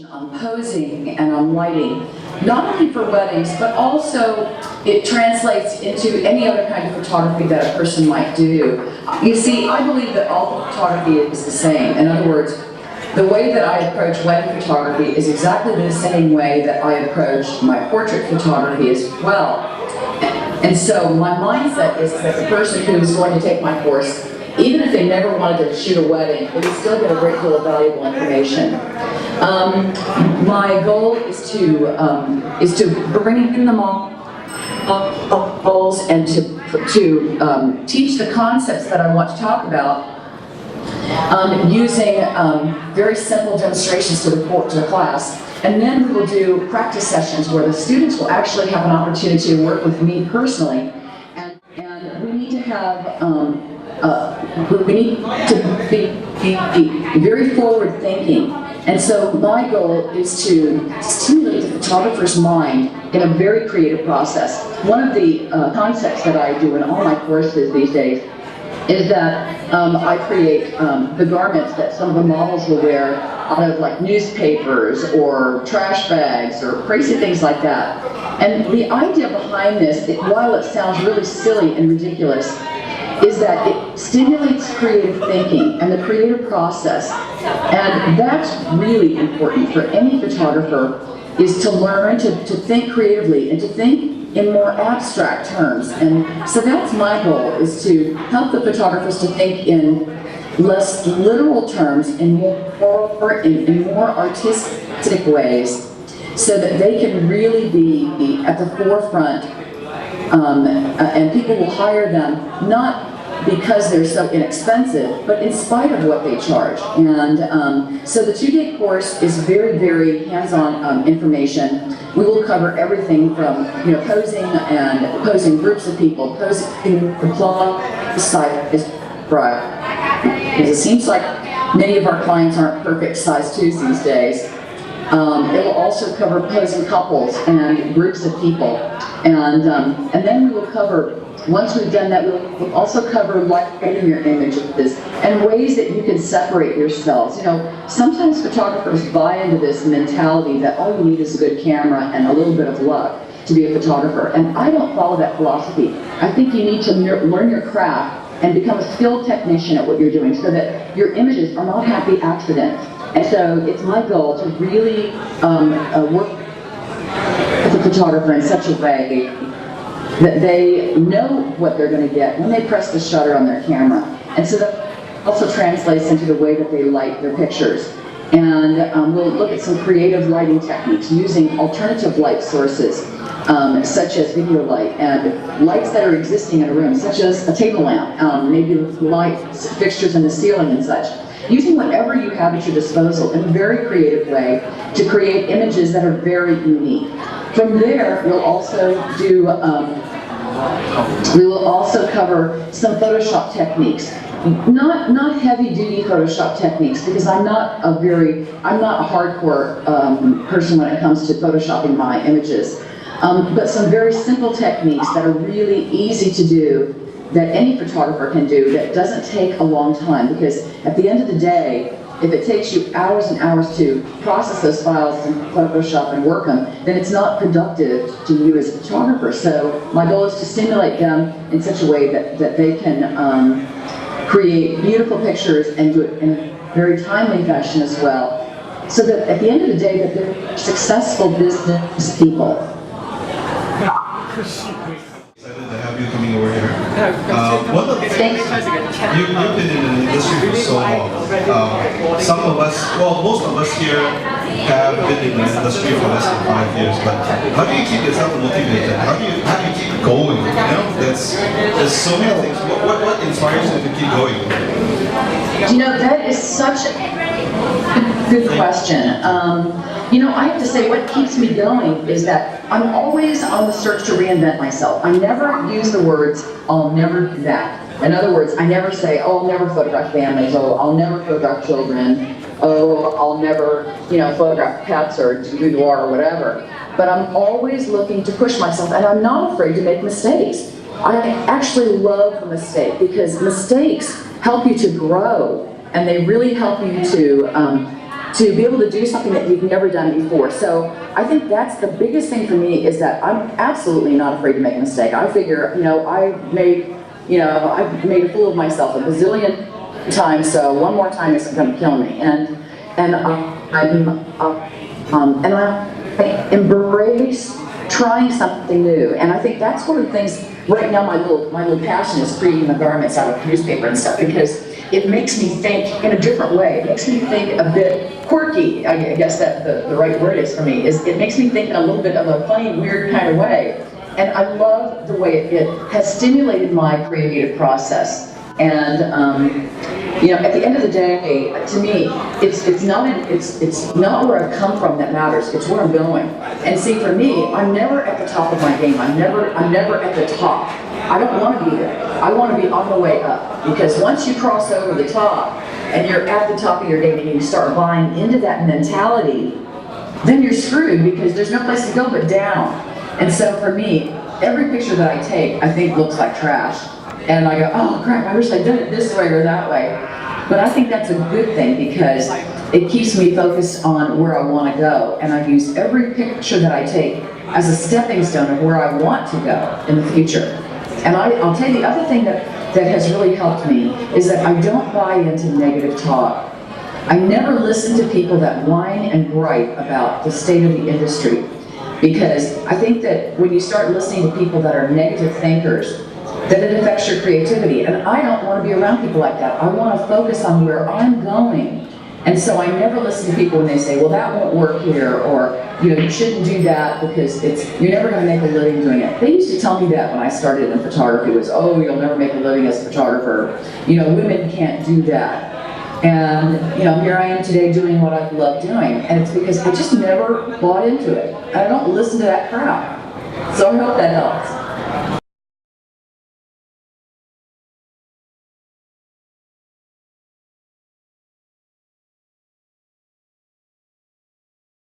on posing and on lighting, not only for weddings, but also it translates into any other kind of photography that a person might do. You see, I believe that all photography is the same. In other words, the way that I approach wedding photography is exactly the same way that I approach my portrait photography as well. And so my mindset is that the person who is going to take my course, even if they never wanted to shoot a wedding, they would still get a great deal of valuable information. My goal is to bring in the models and to teach the concepts that I want to talk about using very simple demonstrations to the class. And then we will do practice sessions where the students will actually have an opportunity to work with me personally. And we need to have we need to be very forward thinking. And so my goal is to stimulate the photographer's mind in a very creative process. One of the concepts that I do in all my courses these days is that I create the garments that some of the models will wear out of like newspapers or trash bags or crazy things like that. And the idea behind this, while it sounds really silly and ridiculous, is that it stimulates creative thinking and the creative process. And that's really important for any photographer, is to learn to think creatively and to think in more abstract terms. And so that's my goal, is to help the photographers to think in less literal terms, in more artistic ways, so that they can really be at the forefront, and people will hire them not because they're so inexpensive, but in spite of what they charge. And so the 2-day course is very, very hands-on information. We will cover everything from posing and posing groups of people, posing the plus size bride. Because it seems like many of our clients aren't perfect size 2s these days. It will also cover posing couples and groups of people. And then we will cover, once we've done that, we'll also cover lighting your images and ways that you can separate yourselves. Sometimes photographers buy into this mentality that all you need is a good camera and a little bit of luck to be a photographer. And I don't follow that philosophy. I think you need to learn your craft and become a skilled technician at what you're doing so that your images are not happy accidents. And so it's my goal to really work with a photographer in such a way that they know what they're going to get when they press the shutter on their camera. And so that also translates into the way that they light their pictures. And we'll look at some creative lighting techniques using alternative light sources, such as video light and lights that are existing in a room, such as a table lamp, maybe light fixtures in the ceiling and such. Using whatever you have at your disposal in a very creative way to create images that are very unique. From there, we'll also do, we will also cover some Photoshop techniques. Not heavy-duty Photoshop techniques, because I'm not a hardcore person when it comes to Photoshopping my images. But some very simple techniques that are really easy to do, that any photographer can do, that doesn't take a long time, because at the end of the day, if it takes you hours and hours to process those files in Photoshop and work them, then it's not productive to you as a photographer. So my goal is to stimulate them in such a way that they can create beautiful pictures and do it in a very timely fashion as well, so that at the end of the day that they're successful business people. Excited to have you coming over here. One of the things, you've been in the industry for so long. Some of us, well, most of us here have been in the industry for less than 5 years. But how do you keep yourself motivated? How do you keep going? There's so many things. What inspires you to keep going? That is such a good question. I have to say, what keeps me going is that I'm always on the search to reinvent myself. I never use the words, "I'll never do that." In other words, I never say, "Oh, I'll never photograph families," "Oh, I'll never photograph children," "Oh, I'll never, photograph pets or boudoir or whatever." But I'm always looking to push myself, and I'm not afraid to make mistakes. I actually love the mistake, because mistakes help you to grow, and they really help you to to be able to do something that you've never done before. So I think that's the biggest thing for me, is that I'm absolutely not afraid to make a mistake. I figure, I've made a fool of myself a bazillion times, so one more time isn't going to kill me. And I embrace trying something new. And I think that's one of the things, right now my little passion is creating the garments out of newspaper and stuff, because it makes me think in a different way. It makes me think a bit quirky, I guess that the right word is for me, is it makes me think in a little bit of a funny, weird kind of way. And I love the way it has stimulated my creative process. And at the end of the day, to me, it's not where I've come from that matters. It's where I'm going. And see, for me, I'm never at the top of my game. I'm never at the top. I don't want to be there. I want to be on the way up, because once you cross over the top and you're at the top of your game and you start buying into that mentality, then you're screwed, because there's no place to go but down. And so for me, every picture that I take, I think looks like trash. And I go, oh crap, I wish I did it this way or that way. But I think that's a good thing, because it keeps me focused on where I want to go. And I use every picture that I take as a stepping stone of where I want to go in the future. And I'll tell you, the other thing that has really helped me is that I don't buy into negative talk. I never listen to people that whine and gripe about the state of the industry, because I think that when you start listening to people that are negative thinkers, that it affects your creativity. And I don't want to be around people like that. I want to focus on where I'm going. And so I never listen to people when they say, well, that won't work here, or you shouldn't do that because you're never going to make a living doing it. They used to tell me that when I started in photography, was, oh, you'll never make a living as a photographer. Women can't do that. And here I am today doing what I love doing. And it's because I just never bought into it. I don't listen to that crap. So I hope that helps.